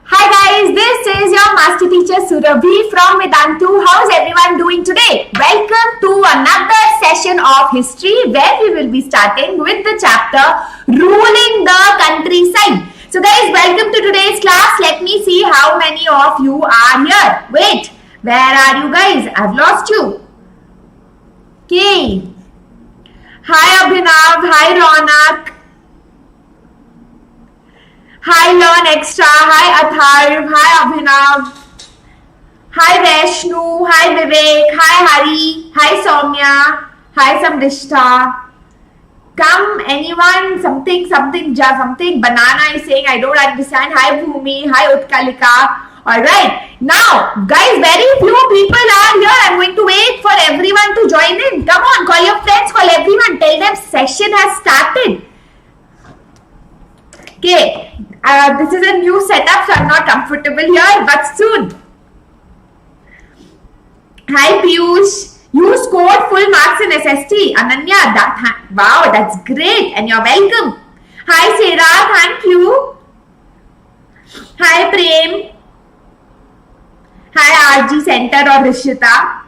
Hi guys, this is your master teacher Surabhi from Vedantu. How's everyone doing today? Welcome to another session of history where we will be starting with the chapter Ruling the Countryside. So guys, welcome to today's class. Let me see how many of you are here. Wait, where are you guys? I've lost you. Okay. Hi Abhinav, hi Ronak. Hi Learn Extra, hi Atharv, hi Abhinav, hi Vaishnu, hi Vivek, hi Hari, hi Soumya, hi Samrishta. Come anyone, something, banana is saying, I don't understand. Hi Bhumi, hi Utkalika. Alright, now guys, very few people are here. I'm going to wait for everyone to join in. Come on, call your friends, call everyone, tell them session has started. Okay. This is a new setup, so I'm not comfortable here, but soon. Hi Piyush, you scored full marks in SST. Ananya, wow, that's great, and you're welcome. Hi Sarah, thank you. Hi Prem. Hi RG Center or Rishita.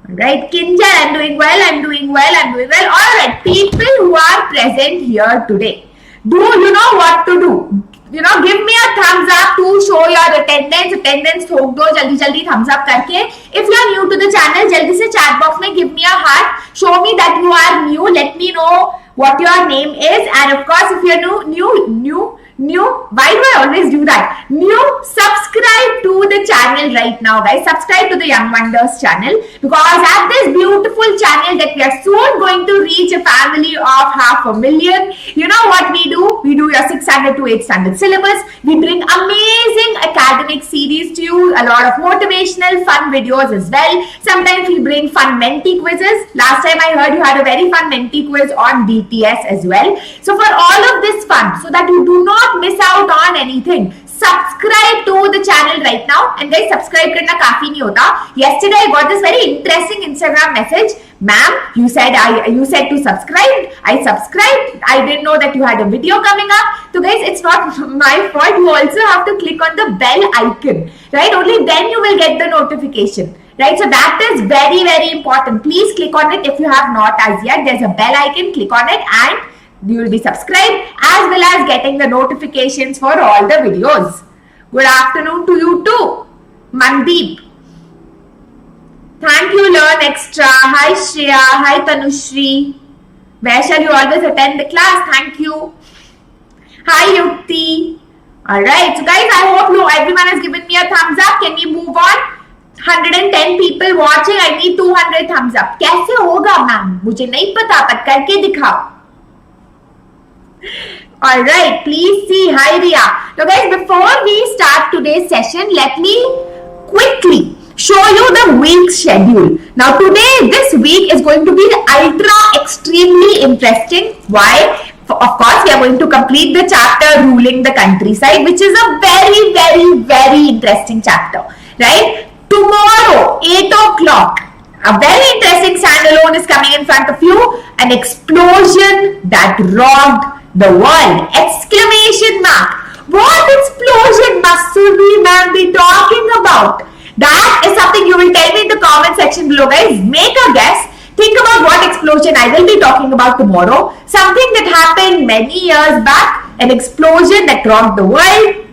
Alright, Kinjal, I'm doing well. Alright, people who are present here today. Do you know what to do? You know, give me a thumbs up to show your attendance. Attendance ठोक दो जल्दी thumbs up करके. If you are new to the channel, जल्दी से chat box में give me a heart. Show me that you are new. Let me know what your name is. And of course, if you are new, why do I always do that? New, subscribe to the channel right now, guys. Subscribe to the Young Wonders channel, because at this beautiful channel that we are soon going to reach a family of 500,000. You know what we do? We do your 600 to 8 standard syllabus. We bring amazing academic series to you, a lot of motivational fun videos as well. Sometimes we bring fun menti quizzes. Last time I heard you had a very fun menti quiz on BTS as well. So for all of this fun, so that you do not miss out on anything, subscribe to the channel right now. And guys, subscribe karna काफी नहीं होता. Yesterday I got this very interesting Instagram message. Ma'am, you said to subscribe. I subscribed. I didn't know that you had a video coming up. So guys, it's not my fault. You also have to click on the bell icon, right? Only then you will get the notification. Right, so that is very, very important. Please click on it if you have not as yet. There's a bell icon. Click on it and you will be subscribed, as well as getting the notifications for all the videos. Good afternoon to you too, Mandeep. Thank you, Learn Extra. Hi Shreya. Hi Tanushri. Where shall you always attend the class? Thank you. Hi Yukti. Alright, so guys, I hope everyone has given me a thumbs up. Can we move on? 110 people watching. I need 200 thumbs up. कैसे होगा ma'am? मुझे नहीं पता, पर करके दिखाओ. Alright, please see. Hi Ria. So guys, before we start today's session, let me quickly show you the week schedule. Now today, this week is going to be ultra extremely interesting. Why? Of course, we are going to complete the chapter Ruling the Countryside, which is a very, very, very interesting chapter. Right? Tomorrow, 8 o'clock, a very interesting standalone is coming in front of you. An explosion that rocked the world! Exclamation mark! What explosion must Surabhi Ma'am be talking about? That is something you will tell me in the comment section below, guys. Make a guess. Think about what explosion I will be talking about tomorrow. Something that happened many years back. An explosion that rocked the world.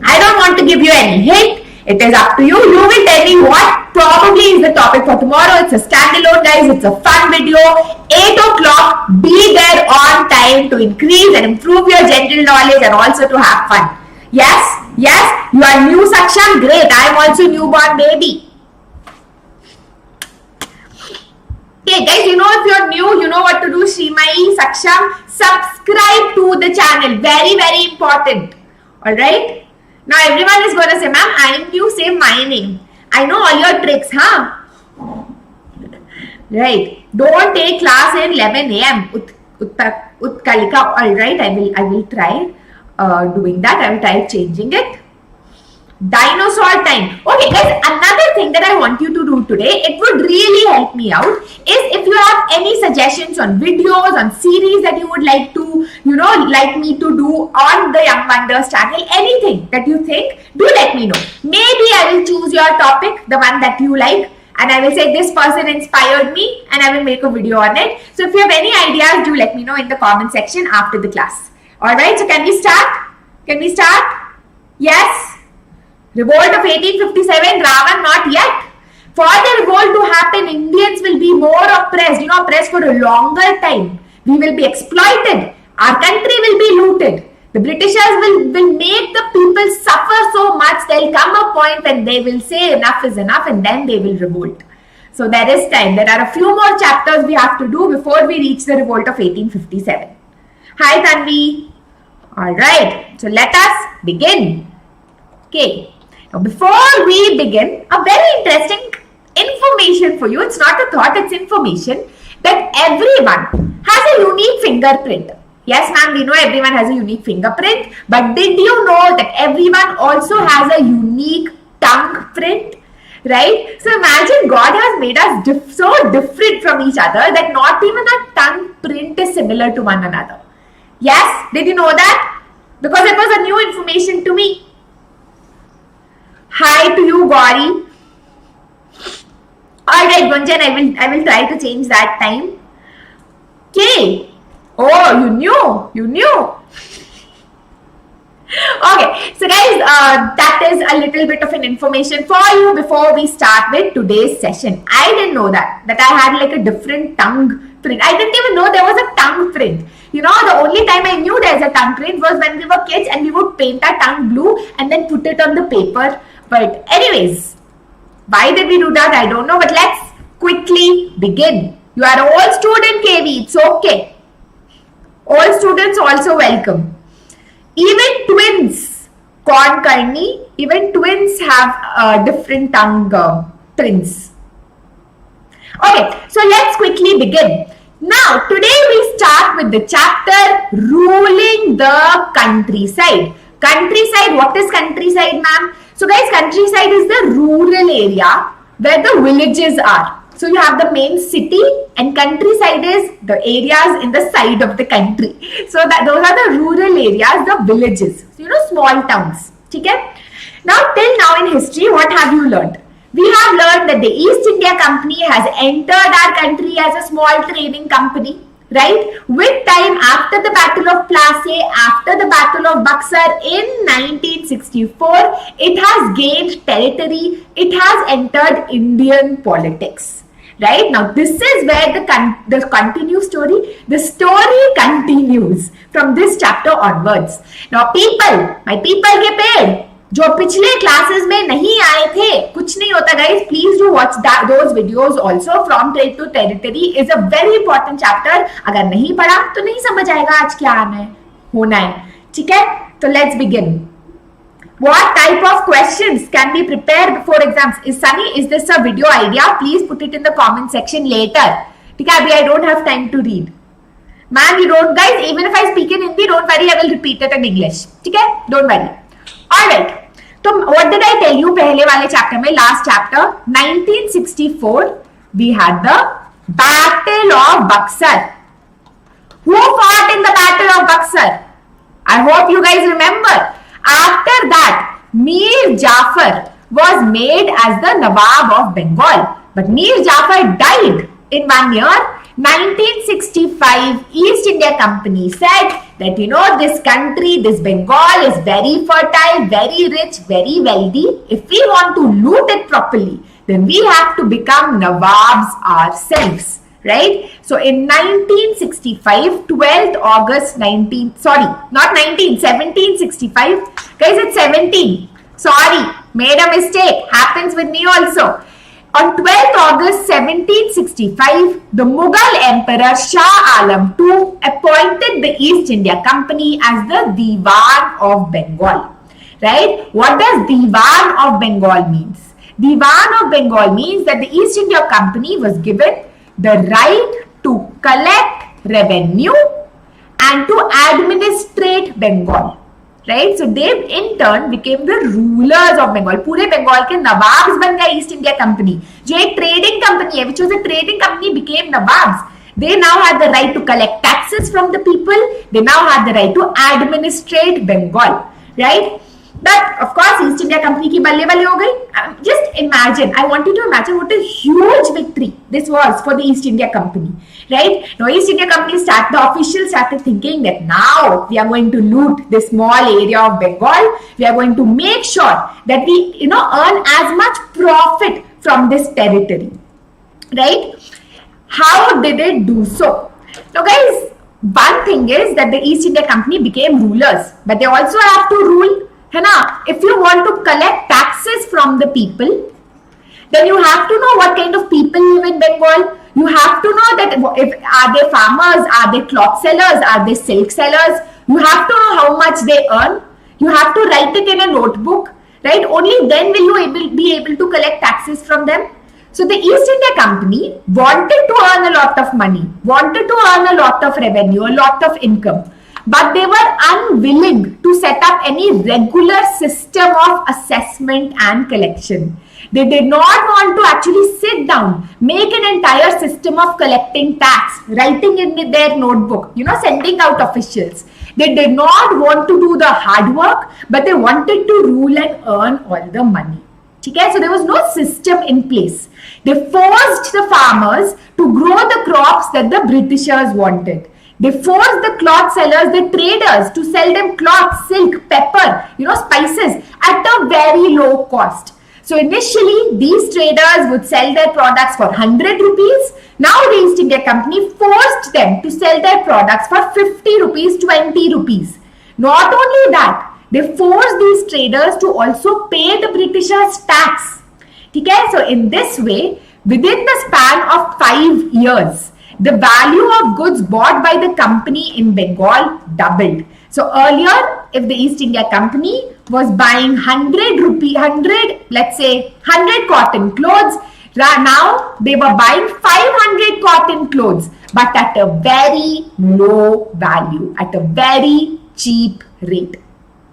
I don't want to give you any hint. It is up to you. You will tell me what probably is the topic for tomorrow. It's a standalone, guys. It's a fun video. 8 o'clock. Be there on time to increase and improve your general knowledge and also to have fun. Yes? Yes? You are new, Saksham? Great. I am also newborn baby. Okay, guys, you know, if you're new, you know what to do. Shrimai, Saksham, subscribe to the channel. Very, very important. Alright? Now everyone is going to say, ma'am, I am new, say my name. I know all your tricks, huh? Right. Don't take class in 11 a.m. Utkalika. Alright, I will try doing that. I will try changing it. Dinosaur time. Okay guys, another thing that I want you to do today, it would really help me out, is if you have any suggestions on videos, on series that you would like to, like me to do on the Young Wonders channel, anything that you think, do let me know. Maybe I will choose your topic, the one that you like, and I will say this person inspired me and I will make a video on it. So if you have any ideas, do let me know in the comment section after the class. Alright, so can we start? Can we start? Yes? Revolt of 1857, Ravan not yet. For the revolt to happen, Indians will be more oppressed, oppressed for a longer time. We will be exploited. Our country will be looted. The Britishers will make the people suffer so much, there will come a point when they will say enough is enough and then they will revolt. So there is time. There are a few more chapters we have to do before we reach the revolt of 1857. Hi Tanvi. Alright, so let us begin. Okay, now before we begin, a very interesting information for you. It's not a thought, it's information that everyone has a unique fingerprint. Yes, ma'am, we know everyone has a unique fingerprint, but did you know that everyone also has a unique tongue print? Right? So imagine God has made us so different from each other that not even our tongue print is similar to one another. Yes, did you know that? Because it was a new information to me. Hi to you, Gauri. Alright, Gunjan, I will try to change that time. Okay. Oh, you knew. Okay, so guys, that is a little bit of an information for you before we start with today's session. I didn't know that I had like a different tongue print. I didn't even know there was a tongue print. The only time I knew there's a tongue print was when we were kids and we would paint our tongue blue and then put it on the paper. But anyways, why did we do that? I don't know, but let's quickly begin. You are all student KV, it's okay. All students also welcome. Even twins, Corn Karni, even twins have different tongue prints. Okay, so let's quickly begin. Now, today we start with the chapter Ruling the Countryside. Countryside, what is countryside, ma'am? So guys, countryside is the rural area where the villages are. So you have the main city and countryside is the areas in the side of the country. So those are the rural areas, the villages. So small towns. Okay? Now till now in history, what have you learned? We have learned that the East India Company has entered our country as a small trading company. Right? With time, after the Battle of Plassey, after the Battle of Buxar in 1964, it has gained territory. It has entered Indian politics. Right? Now, this is where the continuous story, the story continues from this chapter onwards. Now, my people के पेड़ जो पिछले classes में नहीं आए थे, कुछ नहीं होता guys, please do watch those videos also. From trade to territory is a very important chapter. अगर नहीं पढ़ा तो नहीं समझ आएगा आज क्या आना है, होना है, ठीक है? तो let's begin. What type of questions can be prepared before exams? Is this a video idea? Please put it in the comment section later. ठीक है? अभी I don't have time to read. Ma'am, you don't guys, even if I speak in Hindi, don't worry, I will repeat it in English. ठीक है? Don't worry. Alright. So what did I tell you पहले वाले chapter में, last chapter, 1964, we had the Battle of Buxar. Who fought in the Battle of Buxar? I hope you guys remember. After that, Mir Jafar was made as the Nawab of Bengal. But Mir Jafar died in 1 year. 1965, East India Company said that this country, this Bengal is very fertile, very rich, very wealthy. If we want to loot it properly, then we have to become Nawabs ourselves. Right? So in 1965, 12th August 1765. Guys, it's 17. Sorry, made a mistake. Happens with me also. On 12th August 1765, the Mughal Emperor Shah Alam II appointed the East India Company as the Diwan of Bengal. Right? What does Diwan of Bengal means? Diwan of Bengal means that the East India Company was given the right to collect revenue and to administrate Bengal. right? So they in turn became the rulers of Bengal. पूरे बंगाल के nawabs बन गए east India company, जो एक trading company है, which was a trading company, became nababs. They now had the right to collect taxes from the people. They now had the right to administrate Bengal, right? But of course, East India Company की बल्ले बल्ले हो गई. Just imagine, I want you to imagine what a huge victory this was for the East India Company, right? Now East India Company the officials started thinking that now we are going to loot this small area of Bengal. We are going to make sure that we, earn as much profit from this territory, right? How did it do so? Now guys, one thing is that the East India Company became rulers, but they also have to rule. If you want to collect taxes from the people, then you have to know what kind of people live in Bengal. You have to know that are they farmers, are they cloth sellers, are they silk sellers. You have to know how much they earn. You have to write it in a notebook, right? Only then will you be able to collect taxes from them. So the East India Company wanted to earn a lot of money, wanted to earn a lot of revenue, a lot of income. But they were unwilling to set up any regular system of assessment and collection. They did not want to actually sit down, make an entire system of collecting tax, writing in their notebook, sending out officials. They did not want to do the hard work, but they wanted to rule and earn all the money. Okay? So there was no system in place. They forced the farmers to grow the crops that the Britishers wanted. They forced the cloth sellers, the traders, to sell them cloth, silk, pepper, spices at a very low cost. So initially, these traders would sell their products for 100 rupees. Now the East India Company forced them to sell their products for 50 rupees, 20 rupees. Not only that, they forced these traders to also pay the Britishers tax. Okay? So in this way, within the span of 5 years, the value of goods bought by the company in Bengal doubled. So earlier, if the East India Company was buying 100 cotton clothes, now they were buying 500 cotton clothes, but at a very low value, at a very cheap rate.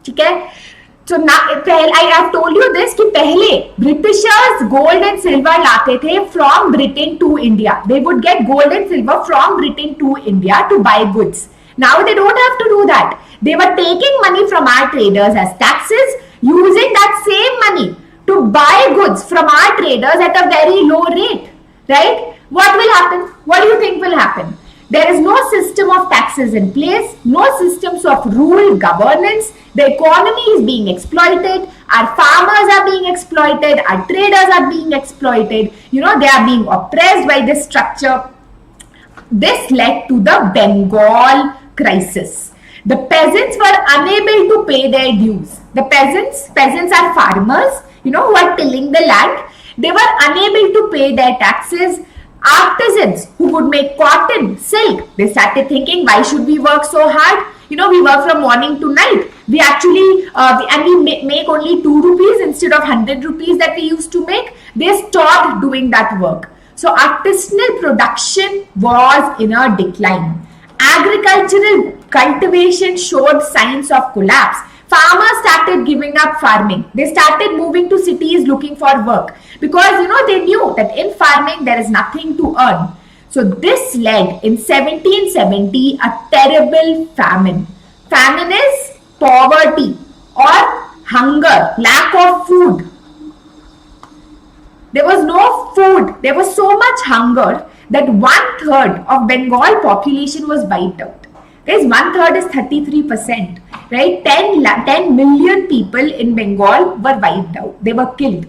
Okay? So now, I have told you this कि पहले Britishers gold and silver लाते थे from Britain to India. They would get gold and silver from Britain to India to buy goods. Now they don't have to do that. They were taking money from our traders as taxes, using that same money to buy goods from our traders at a very low rate. Right? What will happen? What do you think will happen? There is no system of taxes in place, no systems of rule, governance. The economy is being exploited. Our farmers are being exploited. Our traders are being exploited. They are being oppressed by this structure. This led to the Bengal Crisis. The peasants were unable to pay their dues. The peasants are farmers, who are tilling the land. They were unable to pay their taxes. Artisans who would make cotton, silk, they started thinking, why should we work so hard? We work from morning to night. We actually, we make only 2 rupees instead of 100 rupees that we used to make. They stopped doing that work. So artisanal production was in a decline. Agricultural cultivation showed signs of collapse. Farmers started giving up farming. They started moving to cities looking for work because they knew that in farming there is nothing to earn. So this led in 1770 a terrible famine. Famine is poverty or hunger, lack of food. There was no food. There was so much hunger that 1/3 of Bengal population was wiped out. Guys, 1/3 is 33%, right? 10 million people in Bengal were wiped out. They were killed.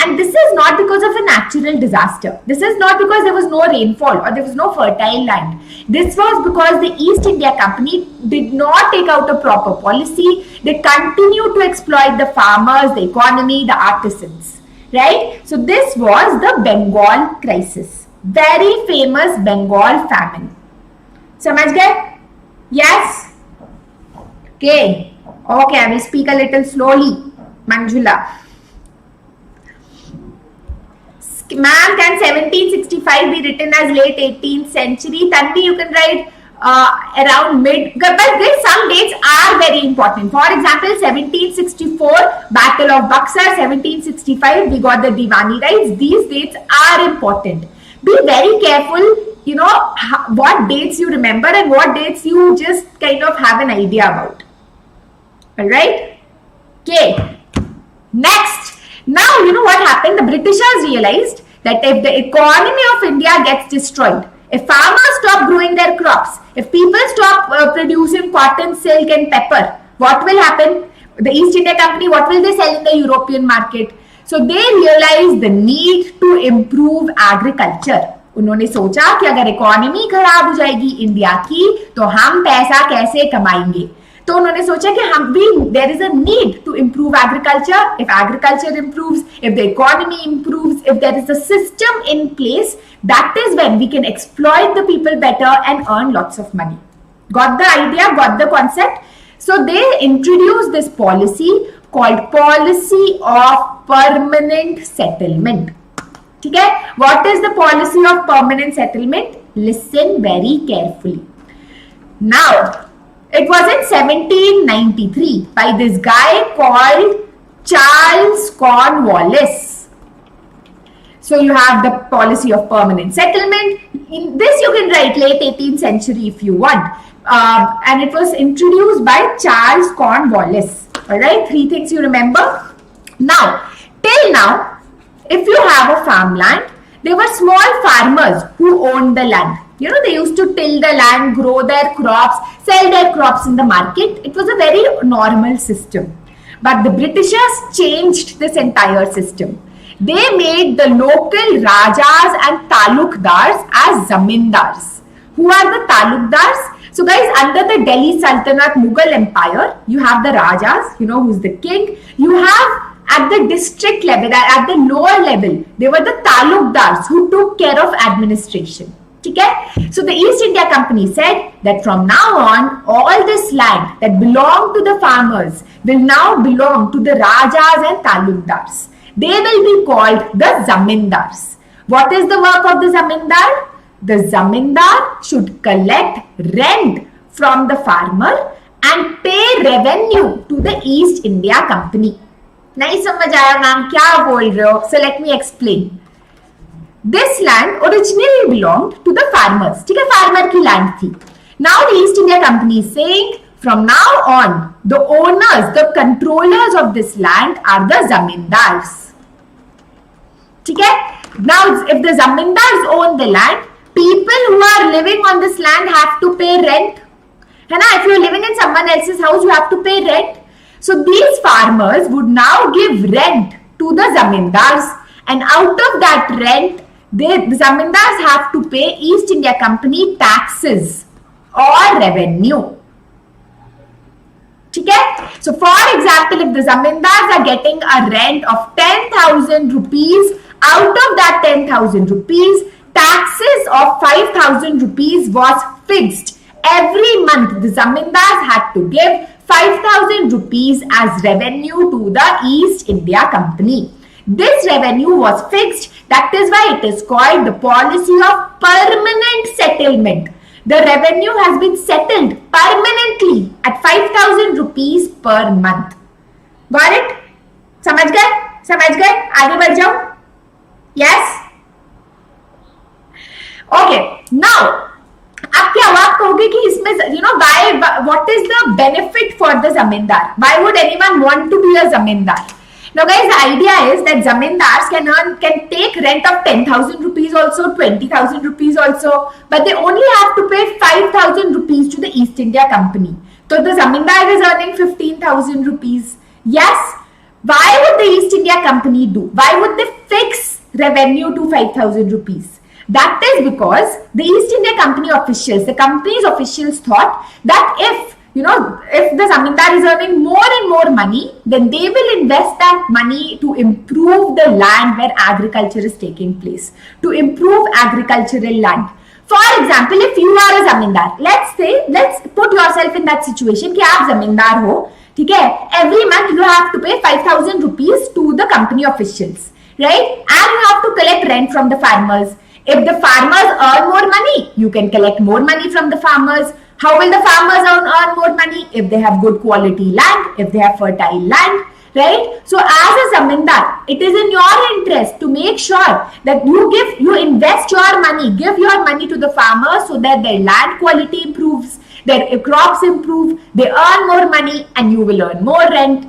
And this is not because of a natural disaster. This is not because there was no rainfall or there was no fertile land. This was because the East India Company did not take out a proper policy. They continued to exploit the farmers, the economy, the artisans, right? So this was the Bengal Crisis. Very famous Bengal famine. समझ गए? Yes? Okay. Okay, I will speak a little slowly. Manjula. Ma'am, can 1765 be written as late 18th century? Tanvi, you can write around mid. But some dates are very important. For example, 1764 Battle of Buxar, 1765 we got the Diwani rights. These dates are important. Be very careful, you know, what dates you remember and what dates you just kind of have an idea about. Alright? Okay. Next. Now, you know what happened? The Britishers realized that if the economy of India gets destroyed, if farmers stop growing their crops, if people stop producing cotton, silk and pepper, what will happen? The East India Company, what will they sell in the European market? So they realized the need to improve agriculture. उन्होंने सोचा कि अगर economy खराब हो जाएगी India की तो हम पैसा कैसे कमाएंगे. तो उन्होंने सोचा कि हम भी there is a need to improve agriculture. If agriculture improves, if the economy improves, if there is a system in place, that is when we can exploit the people better and earn lots of money. Got the idea? Got the concept? So they introduced this policy called Policy of Permanent Settlement. Okay? What is the policy of permanent settlement? Listen very carefully. Now, it was in 1793 by this guy called Charles Cornwallis. So you have the policy of permanent settlement. In this you can write late 18th century if you want. And it was introduced by Charles Cornwallis. Alright, 3 things you remember. Now, till now, if you have a farmland, there were small farmers who owned the land. You know, they used to till the land, grow their crops, sell their crops in the market. It was a very normal system. But the Britishers changed this entire system. They made the local Rajas and Talukdars as Zamindars. Who are the Talukdars? So guys, under the Delhi Sultanate Mughal Empire, you have the Rajas, you know, who's the king. You have at the district level, at the lower level, they were the Talukdars who took care of administration. Okay? So the East India Company said that from now on, all this land that belonged to the farmers will now belong to the Rajas and Talukdars. They will be called the Zamindars. What is the work of the Zamindar? The Zamindar should collect rent from the farmer and pay revenue to the East India Company. नहीं समझ आया ma'am क्या बोल रहे हो? So let me explain. This land originally belonged to the farmers. ठीक है, farmer की land थी. Now the East India Company is saying from now on, the owners, the controllers of this land are the Zamindars. ठीक है? Now if the Zamindars own the land, people who are living on this land have to pay rent. है ना? If you are living in someone else's house, you have to pay rent. So these farmers would now give rent to the Zamindars, and out of that rent, the Zamindars have to pay East India Company taxes or revenue. Okay? So for example, if the Zamindars are getting a rent of 10,000 rupees, out of that 10,000 rupees, taxes of 5,000 rupees was fixed. Every month, the Zamindars had to give 5,000 rupees as revenue to the East India Company. This revenue was fixed. That is why it is called the policy of permanent settlement. The revenue has been settled permanently at 5,000 rupees per month. Got it? समझ गए? समझ गए? आगे बढ़ जाओ. Yes? Okay. Now, अब क्या आप कहोगे कि इसमें what is the benefit for the zamindar? Why would anyone want to be a zamindar? Now guys, the idea is that zamindars can take rent of 10,000 rupees also, 20,000 rupees also, but they only have to pay 5,000 rupees to the East India Company. So the zamindar is earning 15,000 rupees. Yes. Why would the East India Company do? Why would they fix revenue to 5,000 rupees? That is because the East India Company officials, the company's officials thought that if the zamindar is earning more and more money, then they will invest that money to improve the land where agriculture is taking place, to improve agricultural land. For example, if you are a zamindar, let's put yourself in that situation कि आप zamindar हो, ठीक है? Every month you have to pay 5,000 rupees to the company officials, right? And you have to collect rent from the farmers. If the farmers earn more money, you can collect more money from the farmers. How will the farmers earn more money? If they have good quality land, if they have fertile land, right? So as a zamindar, it is in your interest to make sure that you invest your money, give your money to the farmers so that their land quality improves, their crops improve, they earn more money and you will earn more rent.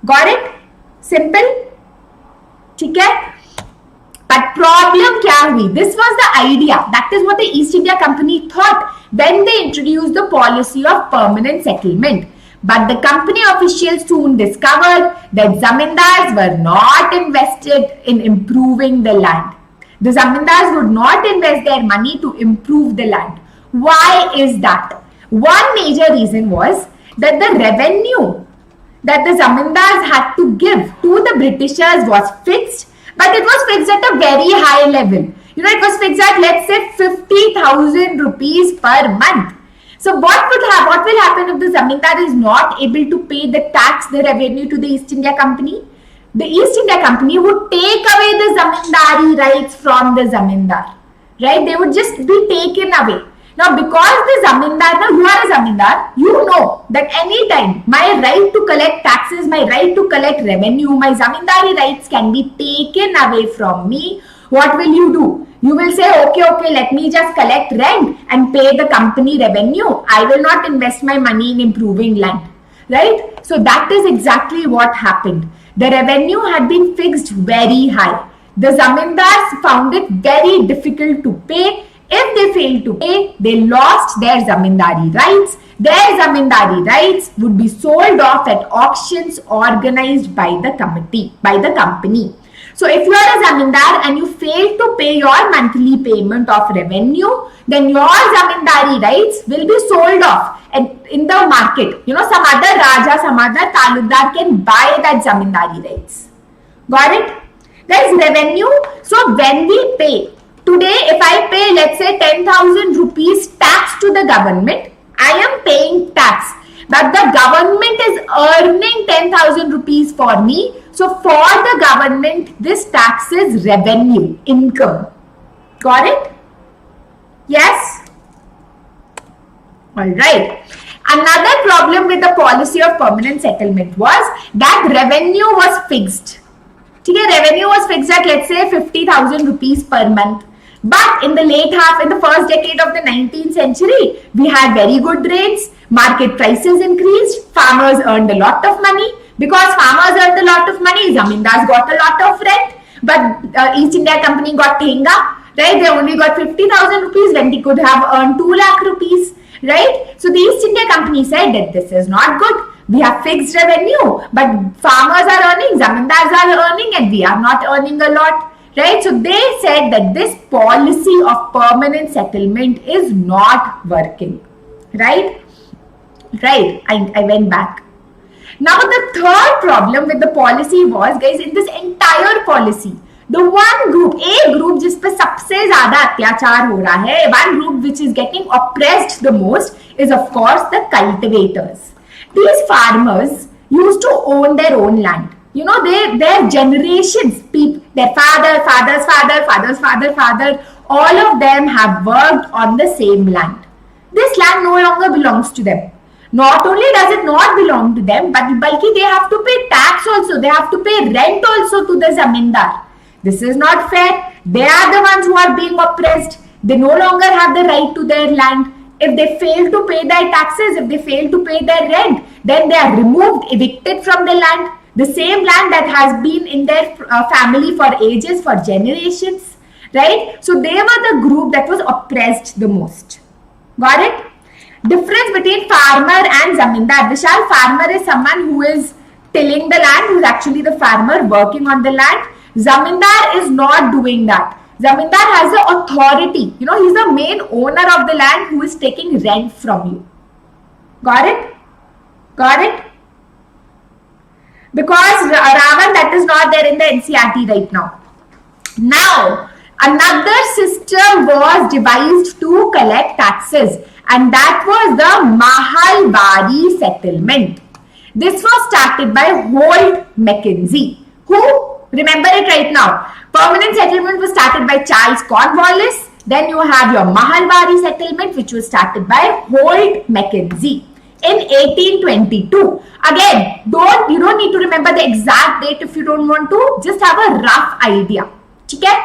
Got it? Simple? Okay? But problem kya hui? This was the idea. That is what the East India Company thought when they introduced the policy of permanent settlement. But the company officials soon discovered that zamindars were not invested in improving the land. The zamindars would not invest their money to improve the land. Why is that? One major reason was that the revenue that the zamindars had to give to the Britishers was fixed, but it was fixed at a very high level. It was fixed at, let's say, 50,000 rupees per month. So what will happen if the zamindar is not able to pay the tax, the revenue to the East India Company? The East India Company would take away the zamindari rights from the zamindar, right? They would just be taken away. Now, because the zamindar, now you are a zamindar, you know that anytime my right to collect taxes, my right to collect revenue, my zamindari rights can be taken away from me. What will you do? You will say, okay, let me just collect rent and pay the company revenue. I will not invest my money in improving land, right? So that is exactly what happened. The revenue had been fixed very high. The zamindars found it very difficult to pay. If they failed to pay, they lost their zamindari rights. Their zamindari rights would be sold off at auctions organized by the company. So if you are a zamindar and you fail to pay your monthly payment of revenue, then your zamindari rights will be sold off in the market. Some other Raja, some other Talukdar can buy that zamindari rights. Got it? There is revenue. So when we pay, today if I pay, let's say, 10,000 rupees tax to the government, I am paying tax. But the government is earning 10,000 rupees for me. So for the government, this tax is revenue, income. Got it? Yes? Alright. Another problem with the policy of permanent settlement was that revenue was fixed. Revenue was fixed at, let's say, 50,000 rupees per month. But in the first decade of the 19th century, we had very good rains, market prices increased, farmers earned a lot of money. Because farmers earned a lot of money, zamindars got a lot of rent, but East India Company got thenga, right? They only got 50,000 rupees when they could have earned 2 lakh rupees, right? So the East India Company said that this is not good. We have fixed revenue, but farmers are earning, zamindars are earning, and we are not earning a lot, right? So they said that this policy of permanent settlement is not working, right? Right, I went back. Now the third problem with the policy was, guys, in this entire policy, the one group, a group जिस पे सबसे ज़्यादा अत्याचार हो रहा है, one group which is getting oppressed the most is of course the cultivators. These farmers used to own their own land. Their generations, their father, all of them have worked on the same land. This land no longer belongs to them. Not only does it not belong to them, but balki they have to pay tax also. They have to pay rent also to the zamindar. This is not fair. They are the ones who are being oppressed. They no longer have the right to their land. If they fail to pay their taxes, if they fail to pay their rent, then they are removed, evicted from the land. The same land that has been in their family for ages, for generations, right? So they were the group that was oppressed the most. Got it? Difference between farmer and zamindar. Vishal, farmer is someone who is tilling the land, who is actually the farmer working on the land. Zamindar is not doing that. Zamindar has the authority. He's the main owner of the land who is taking rent from you. Got it? Got it? Because Ravan, that is not there in the NCERT right now. Now, another system was devised to collect taxes, and that was the Mahalwadi Settlement. This was started by Holt Mackenzie. Who? Remember it right now. Permanent settlement was started by Charles Cornwallis. Then you have your Mahalwadi Settlement, which was started by Holt Mackenzie in 1822. Again, you don't need to remember the exact date if you don't want to. Just have a rough idea. Okay?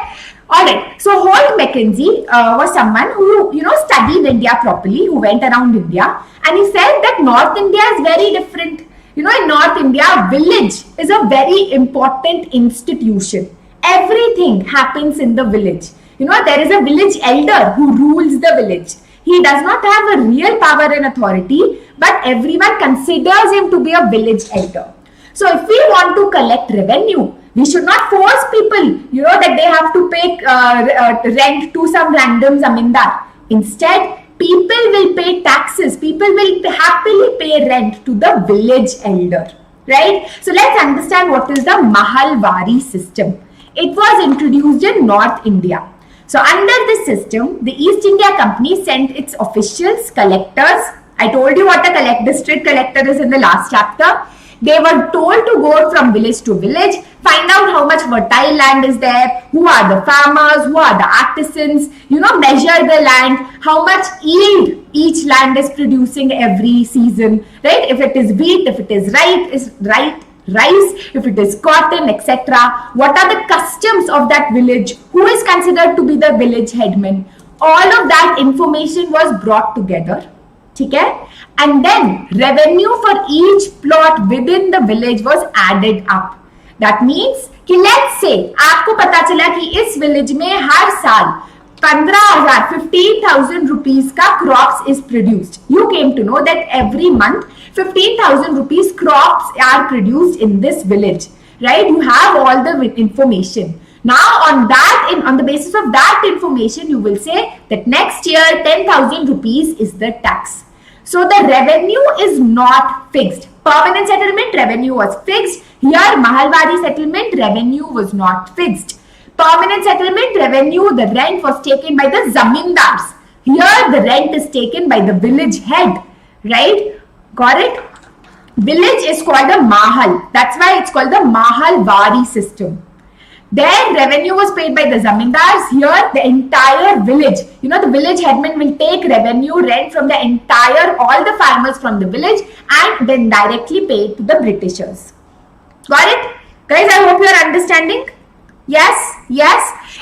Alright, so Holt Mackenzie was someone who studied India properly, who went around India, and he said that North India is very different. In North India, village is a very important institution. Everything happens in the village. There is a village elder who rules the village. He does not have a real power and authority, but everyone considers him to be a village elder. So if we want to collect revenue, we should not force people, that they have to pay rent to some random zamindar. Instead, people will pay taxes. People will happily pay rent to the village elder, right? So let's understand what is the Mahalwadi system. It was introduced in North India. So under this system, the East India Company sent its officials, collectors. I told you what a district collector is in the last chapter. They were told to go from village to village, find out how much fertile land is there, who are the farmers, who are the artisans, measure the land, how much yield each land is producing every season, right? If it is wheat, if it is rice, if it is cotton, etc. What are the customs of that village? Who is considered to be the village headman? All of that information was brought together. Okay? And then revenue for each plot within the village was added up. That means कि let's say आपको पता चला कि इस village में हर साल 15,000 rupees का crops is produced. You came to know that every month 15,000 rupees crops are produced in this village, right? You have all the information. Now on the basis of that information, you will say that next year 10,000 rupees is the tax. So the revenue is not fixed. Permanent settlement revenue was fixed. Here Mahalwadi settlement revenue was not fixed. Permanent settlement revenue, the rent was taken by the Zamindars. Here the rent is taken by the village head. Right? Got it? Village is called a Mahal. That's why it's called the Mahalwadi system. Then revenue was paid by the Zamindars. Here the entire village, the village headman will take revenue, rent from all the farmers from the village and then directly pay it to the Britishers. Got it? Guys, I hope you are understanding. Yes?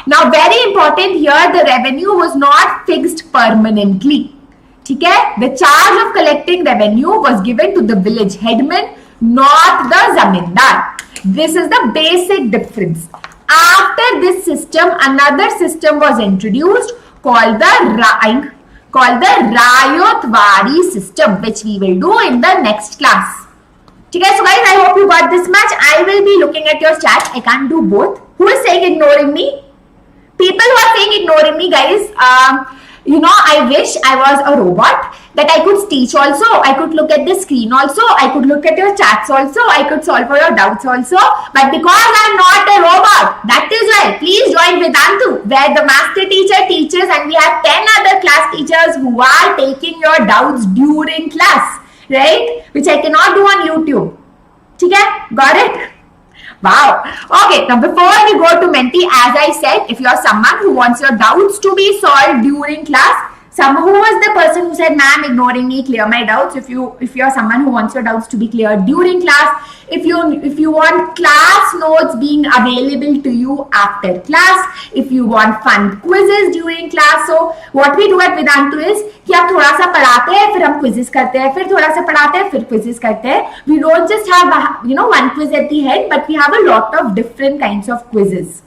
Now very important here, the revenue was not fixed permanently. Okay? The charge of collecting revenue was given to the village headman, not the Zamindar. This is the basic difference. After this system, another system was introduced called the Rayotwadi system, which we will do in the next class. Okay, so guys, I hope you got this much. I will be looking at your chat. I can't do both. Who is saying ignoring me? People who are saying ignoring me, guys, I wish I was a robot, that I could teach also, I could look at the screen also, I could look at your chats also, I could solve for your doubts also. But because I'm not a robot, that is why please join Vedantu, where the master teacher teaches and we have 10 other class teachers who are taking your doubts during class, right? Which I cannot do on YouTube. Okay? Got it? Wow. Okay, now before we go to menti, as I said, if you are someone who wants your doubts to be solved during class, who was the person who said, ma'am, ignoring me, clear my doubts? If you are someone who wants your doubts to be cleared during class, if you want class notes being available to you after class, if you want fun quizzes during class, so what we do at Vedantu is कि आप थोड़ा सा पढ़ाते हैं, फिर हम quizzes करते हैं, फिर थोड़ा सा पढ़ाते हैं, फिर quizzes करते हैं. We don't just have one quiz at the head, but we have a lot of different kinds of quizzes.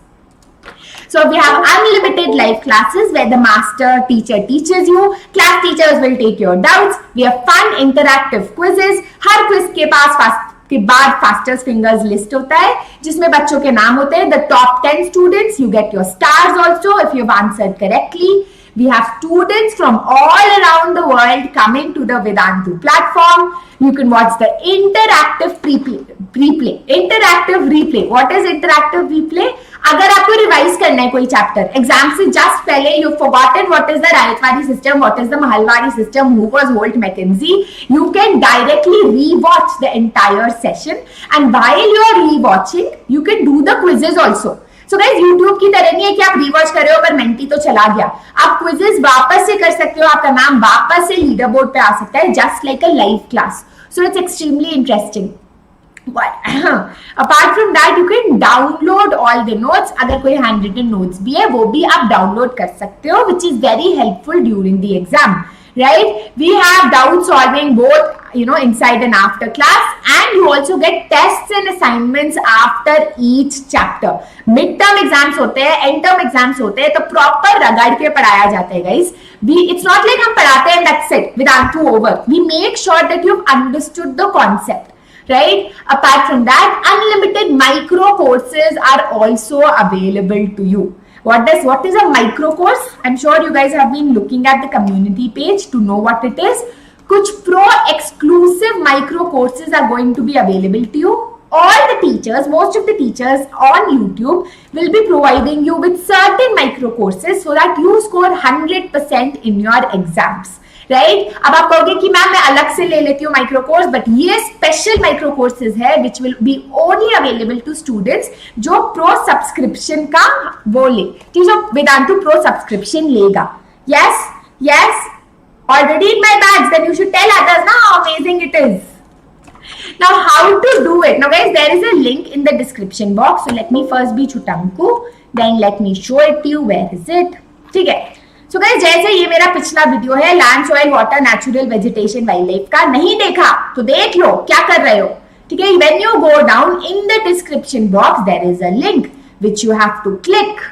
So we have unlimited live classes where the master teacher teaches you. Class teachers will take your doubts. We have fun interactive quizzes. Her quiz के बाद fastest fingers list होता है जिसमें बच्चों के नाम होते हैं. The top 10 students, you get your stars also if you've answered correctly. We have students from all around the world coming to the Vedantu platform. You can watch the interactive replay. Interactive replay. What is interactive replay? अगर आपको revise करना है कोई chapter exam से just पहले you forgotten what is the Raiyatwari system, what is the Mahalwari system, who was Holt Mackenzie, you can directly rewatch the entire session and while you are rewatching you can do the quizzes also. So guys YouTube की तरह नहीं है कि आप rewatch कर रहे हो पर मेंटी तो चला गया, आप क्विजेस वापस से कर सकते हो, आपका नाम वापस से लीडर बोर्ड पे आ सकता है, just like a live class. So it's extremely interesting. Apart from that you can download all the notes. अगर कोई हैंड रिटन नोट्स भी है वो भी आप डाउनलोड कर सकते हो, which is very helpful during the exam. Right? We have doubt solving both, inside and after class, and you also get tests and assignments after each chapter. Midterm exams होते हैं, end term exams होते हैं, तो proper रगड़ के पढ़ाया जाता है guys. It's not like हम पढ़ाते हैं that's it, Vedantu over. We make sure that you've understood the concept. Right? Apart from that, unlimited micro courses are also available to you. What is a micro course? I'm sure you guys have been looking at the community page to know what it is. Kuch pro exclusive micro courses are going to be available to you. All the teachers, most of the teachers on YouTube will be providing you with certain micro courses so that you score 100% in your exams. Right? अब आप कहोगे कि ma'am मैं अलग से ले लेती हूँ माइक्रो कोर्स, बट ये स्पेशल माइक्रो कोर्सेज है which will be only available to students जो प्रो सब्सक्रिप्शन का वो ले, ठीक, जो वेदांतु प्रो सब्सक्रिप्शन लेगा. Yes yes, already in my batch, then you should tell others ना how amazing it is. Now how to do it? Now guys, there is a link in the description box. So let me first be Chutanku, then let me show it to you. Where is it? ठीक है. So guys, जैसे ये मेरा पिछला video है land soil water natural vegetation wild life का, नहीं देखा तो देख लो क्या कर रहे हो, ठीक है. When you go down in the description box, there is a link which you have to click.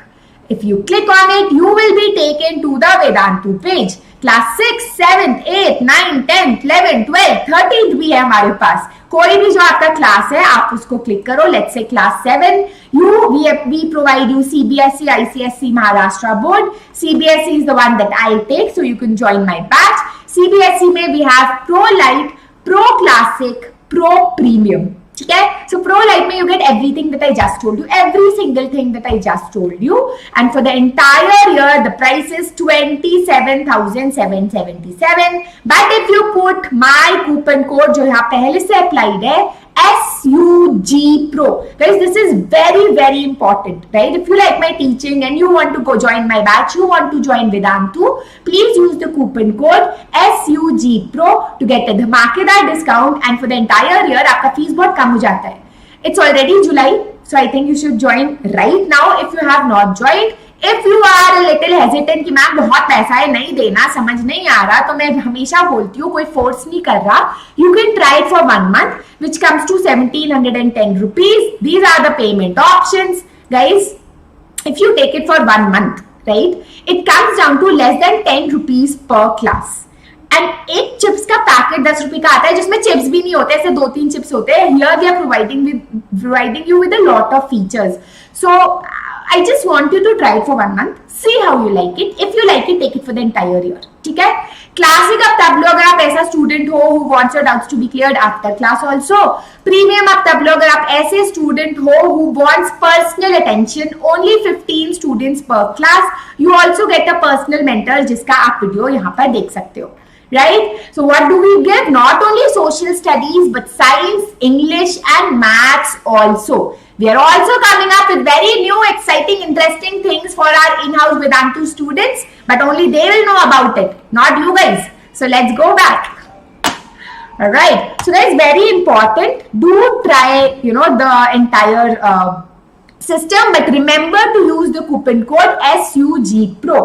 If you click on it, you will be taken to the Vedantu page. Class 6, 7th, 8th, 9th, 10th, 11th, 12th, 13th भी है हमारे पास. कोई भी जो आपका class है आप उसको क्लिक करो. Let's say class 7, we provide you CBSE, ICSE, Maharashtra board. CBSE is the one that I take, so you can join my batch. CBSE में we have Pro Light, Pro Classic, Pro Premium. ठीक है. So Pro Light में you get everything that I just told you, every single thing that I just told you, and for the entire year the price is 27,777. But if you put my coupon code जो यहाँ पहले से applied है, SUG Pro. Guys, this is very very important, right? If you like my teaching and you want to go join my batch, you want to join Vedantu, please use the coupon code SUG Pro to get a धमाकेदार discount, and for the entire year आपका fees बहुत कम हो जाता है. It's already July, so I think you should join right now if you have not joined. If you are a little hesitant कि ma'am बहुत पैसा है नहीं देना, समझ नहीं आ रहा, तो मैं हमेशा बोलती हूँ कोई फोर्स नहीं कर रहा. You can try it for 1 month, which comes to 1,710 rupees. These are the payment options, guys. If you take it for 1 month, right, it comes down to less than 10 rupees per class. And एक chips का packet 10 रुपए का आता है जिसमें chips भी नहीं होते, ऐसे 2-3 चिप्स होते हैं. Here they are providing you with a lot of features. So I just want you to try it for 1 month. See how you like it. If you like it, take it for the entire year. ठीक है. Classic अब तब लो अगर आप ऐसा student हो who wants your doubts to be cleared after class also. Premium अब तब लो अगर आप ऐसे स्टूडेंट हो who wants personal attention. Only 15 students per class. You also get a personal mentor जिसका आप वीडियो यहाँ पर देख सकते हो. Right? So what do we give? Not only social studies but science, English and maths also. We are also coming up with very new, exciting, interesting things for our in-house Vedantu students, but only they will know about it, not you guys. So let's go back. Alright. So that is very important. Do try, the entire system, but remember to use the coupon code SUG Pro.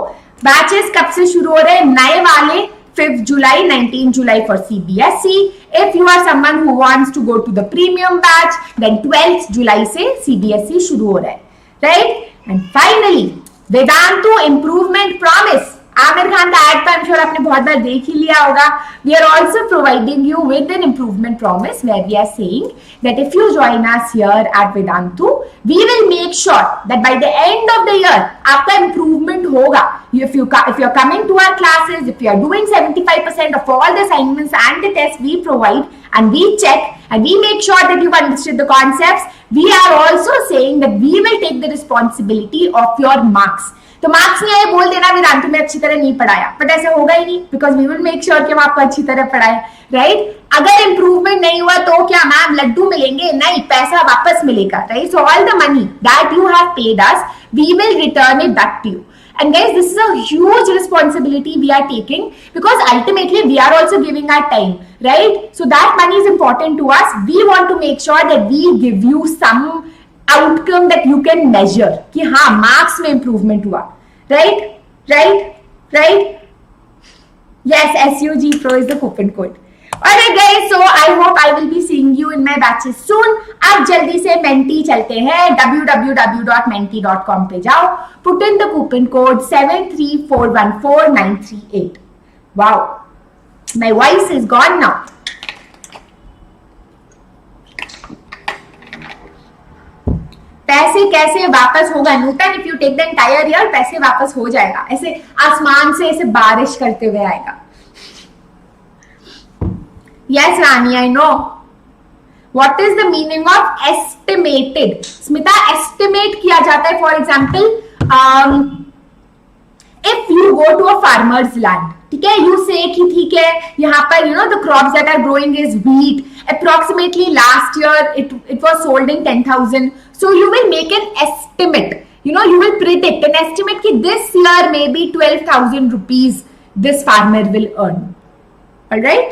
Batches कब से शुरू हो रहे हैं नए वाले? 5th July, 19th July for CBSE. If you are someone who wants to go to the premium batch, then 12th July से CBSE शुरू हो रहा है, right? And finally, Vedantu Improvement Promise. Aamir Khan का एड तो I'm sure आपने बहुत बार देख ही लिया होगा. We are also providing you with an improvement promise where we are saying that if you join us here at Vedantu, we will make sure that by the end of the year आपका improvement होगा. If you are coming to our classes, if you are doing 75% of all the assignments and the tests we provide, and we check and we make sure that you've understood the concepts, we are also saying that we will take the responsibility of your marks. तो marks नहीं आए बोल देना वेदांतु में अच्छी तरह नहीं पढ़ाया, बट ऐसा होगा ही नहीं, because we will make sure कि हम आपको अच्छी तरह पढ़ाए, राइट? अगर इंप्रूवमेंट नहीं हुआ तो क्या मैम लड्डू मिलेंगे? नहीं, पैसा वापस मिलेगा, right? So all the money that you have paid us, we will return it back to you. And guys, this is a huge responsibility we are taking, because ultimately we are also giving our time, right? So that money is important to us. We want to make sure that we give you some outcome that you can measure, कि हाँ marks में improvement हुआ, right? Right? Right? Yes, SUG Pro is the coupon code. Alright guys, so I hope I will be seeing you in my batches soon. अब जल्दी से menti चलते हैं, www.menti.com पे जाओ, put in the coupon code 734149338. Wow, my voice is gone now. पैसे कैसे वापस होगा Nutan? If you take the entire year, पैसे वापस हो जाएगा, ऐसे आसमान से ऐसे बारिश करते हुए आएगा. Yes, Rani, I know. What is the meaning of estimated? Smita, estimate किया जाता है. For example, if you go to a farmer's land, ठीक है, you say कि ठीक है यहाँ पर you know the crops that are growing is wheat. Approximately last year it was sold in 10,000. So you will make an estimate. You know, you will predict an estimate कि this year maybe 12,000 rupees this farmer will earn. All right?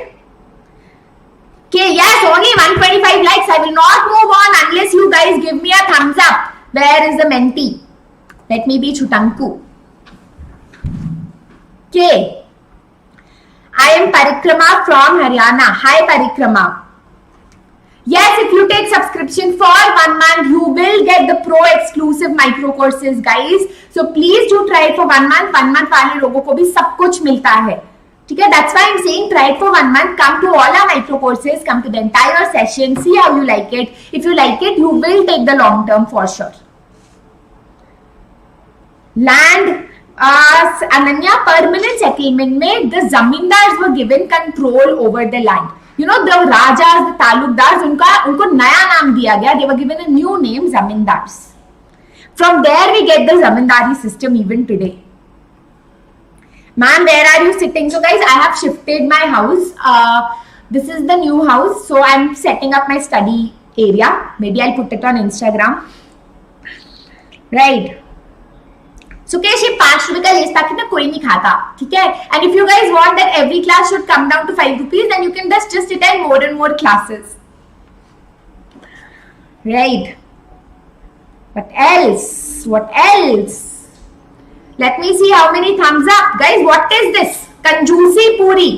Okay, yes, only 125 likes. I will not move on unless you guys give me a thumbs up. Where is the menti? Let me be Chutanku. Okay. I am Parikrama from Haryana. Hi, Parikrama. Yes, if you take subscription for 1 month, you will get the pro exclusive micro courses, guys. So please do try it for 1 month. 1 month वाले लोगों को भी सब कुछ मिलता है. ठीक है, that's why I'm saying try it for 1 month. Come to all our micro courses, come to the entire session, see how you like it. If you like it, you will take the long term for sure. Land, Ananya, permanent settlement में the Zamindars were given control over the land. You know, the Rajas, the Talukdars, उनको नया नाम दिया गया. They were given a new name, Zamindars. From there we get the Zamindari system even today. Ma'am, where are you sitting? So guys, I have shifted my house. This is the new house. So I'm setting up my study area. Maybe I'll put it on Instagram. Right. Sukesh, ये 5 रुपए का less packet ना कोई नहीं खाता, ठीक है? And if you guys want that every class should come down to 5 rupees, then you can just attend more and more classes. Right. What else? What else? Let me see how many thumbs up. Guys, what is this? Kanjusi Puri.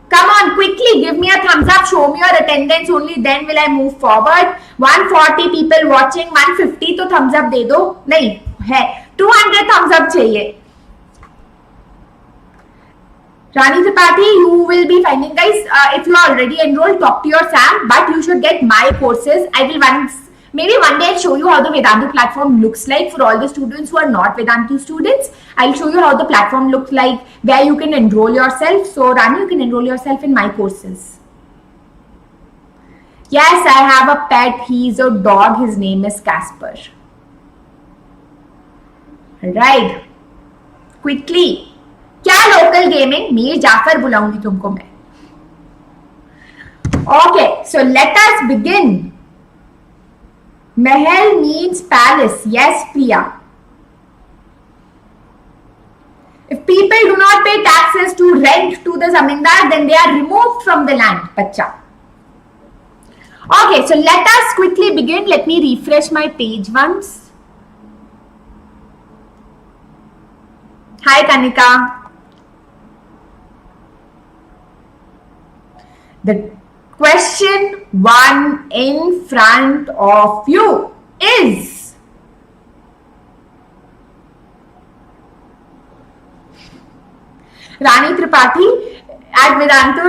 Come on, quickly give me a thumbs up. Show me your attendance. Only then will I move forward. 140 people watching. 150 तो thumbs up दे दो. नहीं है. 200 thumbs up चाहिए. Rani Tripathi, you will be finding, guys, if you are already enrolled, talk to your Sam, but you should get my courses. I will maybe one day I'll show you how the Vedantu platform looks like for all the students who are not Vedantu students. I'll show you how the platform looks like, where you can enroll yourself. So Rani, you can enroll yourself in my courses. Yes, I have a pet. He's a dog. His name is Casper. Right. Quickly. क्या local gaming? Mir Jafar बुलाऊंगी तुमको मैं. Okay, so let us begin. Mahal means palace. Yes, Priya. If people do not pay taxes to rent to the zamindar, then they are removed from the land. Bacha. Okay, so let us quickly begin. Let me refresh my page once. Hi, Kanika. The question 1 in front of you is, Rani Tripathi, at Vedantu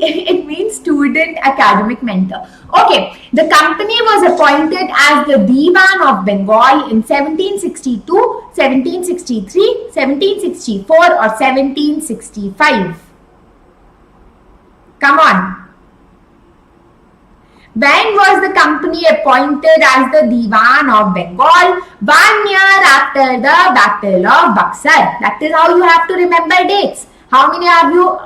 it means student academic mentor. Okay, the company was appointed as the Diwan of Bengal in 1762, 1763, 1764 or 1765. Come on. When was the company appointed as the Diwan of Bengal? 1 year after the Battle of Buxar. That is how you have to remember dates. How many of you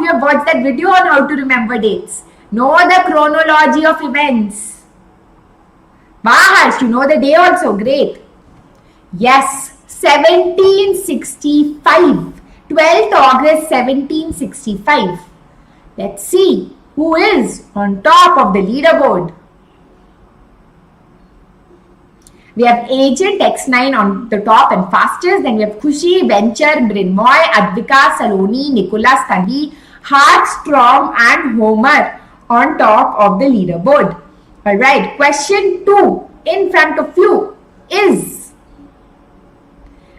have watched that video on how to remember dates? Know the chronology of events. Harsh, you know the day also. Great. Yes, 1765. 12th August 1765. Let's see who is on top of the leaderboard. We have Agent X9 on the top and fastest. Then we have Khushi, Venture, Brinmoy, Advika, Saloni, Nicholas, Tanvi, Hart, Storm and Homer on top of the leaderboard. Alright, question 2 in front of you is: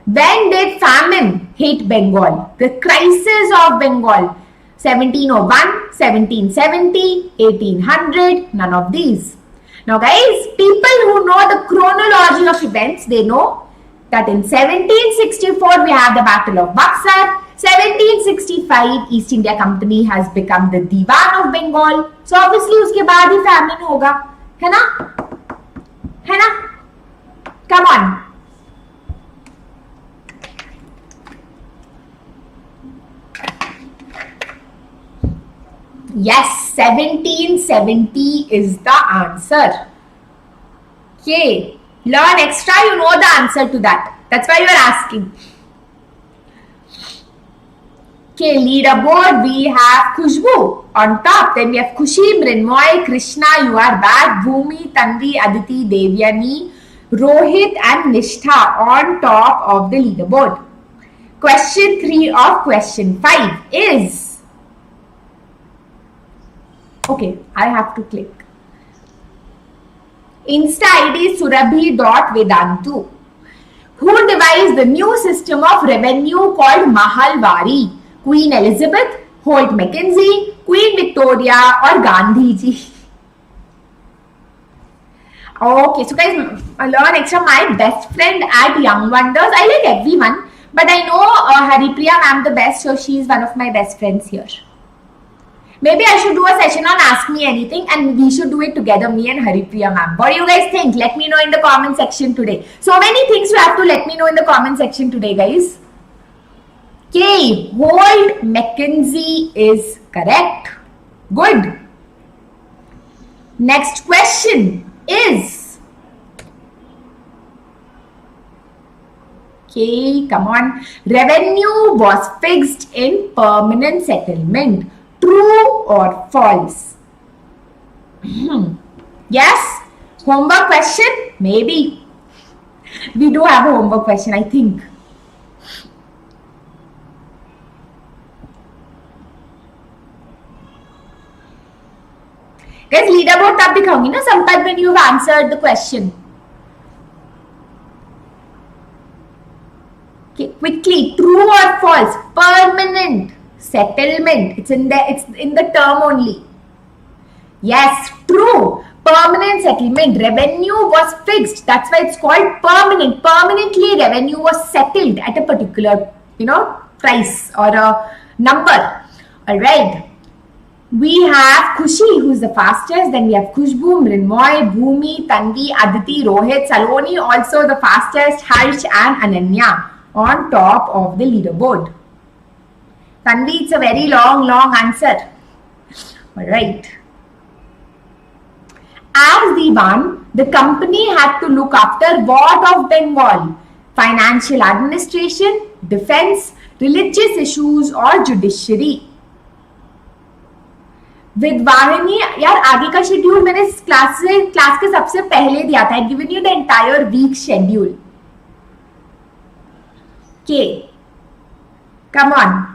when did famine hit Bengal? The crisis of Bengal. 1701, 1770, 1800, none of these. Now guys, people who know the chronology of events, they know that in 1764 we have the Battle of Buxar. 1765 East India Company has become the Diwan of Bengal. So obviously उसके बाद ही famine होगा, है ना? है ना? Come on. Yes, 1770 is the answer. Okay, learn extra, you know the answer to that. That's why you are asking. Okay, leaderboard, we have Khushbu on top. Then we have Khushi, Mrinmoy, Krishna, you are back, Bhumi, Tanvi, Aditi, Devyani, Rohit and Nishtha on top of the leaderboard. Question 3 of question 5 is... Okay, I have to click. Insta ID Surabhi.Vedantu. Who devised the new system of revenue called Mahalwadi? Queen Elizabeth, Holt Mackenzie, Queen Victoria or Gandhi ji? Okay, so guys, learn extra. My best friend at Young Wonders. I like everyone, but I know Haripriya ma'am the best, so she is one of my best friends here. Maybe I should do a session on Ask Me Anything and we should do it together, me and Haripriya ma'am. What do you guys think? Let me know in the comment section today. So many things you have to let me know in the comment section today, guys. Okay, Holt Mackenzie is correct. Good. Next question is... Okay, come on. Revenue was fixed in permanent settlement. True or false? Yes? Homework question? Maybe. We do have a homework question, I think. Guys, leaderboard tab दिखाऊंगी ना Sampath when you have answered the question. Okay, quickly. True or false? Permanent settlement. It's in the term only. Yes, true. Permanent settlement. Revenue was fixed. That's why it's called permanent. Permanently revenue was settled at a particular, price or a number. Alright. We have Khushi, who's the fastest. Then we have Khushbu, Mrinmoy, Bhumi, Tanvi, Aditi, Rohit, Saloni, also the fastest, Harsh and Ananya on top of the leaderboard. Tanvi, it's a very long answer. Alright. As Diwan, the company had to look after what of Bengal? Financial administration, defense, religious issues or judiciary? विद्वाहिनी यार आगे का schedule मैंने class के सबसे पहले दिया था. I've given you the entire week schedule. Okay, come on.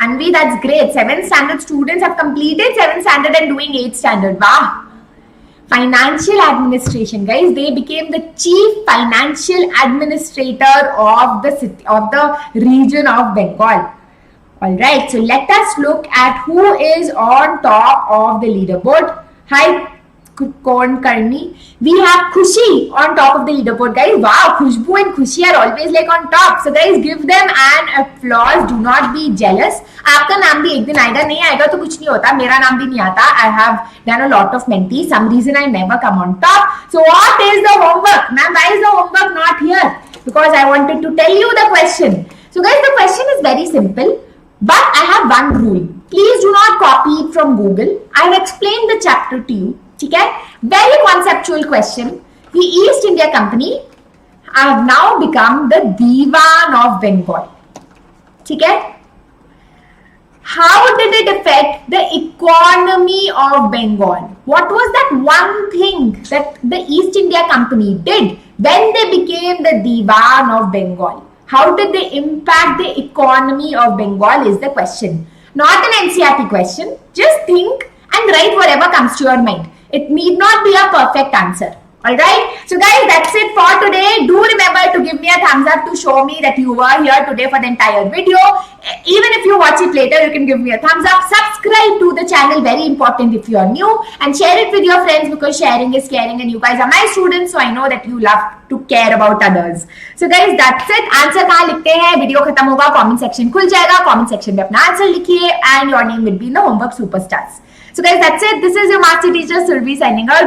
Anvi, that's great. 7th standard students have completed 7th standard and doing 8th standard. Wow. Financial administration, guys. They became the chief financial administrator of the city, of the region of Bengal. Alright, so let us look at who is on top of the leaderboard. Hi, Corn Karni. We have Khushi on top of the leaderboard, guys. Wow, Khushbu and Khushi are always like on top. So guys, give them an applause. Do not be jealous. आपका नाम भी एक दिन आएगा, नहीं आएगा तो कुछ नहीं होता. मेरा नाम भी नहीं आता. I have done a lot of menti. Some reason I never come on top. So what is the homework? Ma'am, why is the homework not here? Because I wanted to tell you the question. So guys, the question is very simple. But I have one rule. Please do not copy it from Google. I have explained the chapter to you. ठीक है, very conceptual question. The East India Company have now become the Diwan of Bengal. ठीक है, how did it affect the economy of Bengal? What was that one thing that the East India Company did when they became the Diwan of Bengal? How did they impact the economy of Bengal is the question. Not an NCERT question. Just think and write whatever comes to your mind. It need not be a perfect answer. Alright? So guys, that's it for today. Do remember to give me a thumbs up to show me that you were here today for the entire video. Even if you watch it later, you can give me a thumbs up. Subscribe to the channel, very important if you are new. And share it with your friends because sharing is caring and you guys are my students. So I know that you love to care about others. So guys, that's it. Answer कहाँ लिखते हैं? Video खत्म होगा, comment section खुल जाएगा. Comment section में अपना answer लिखिए and your name will be in the homework superstars. So guys, that's it. This is your master teacher Surabhi signing out.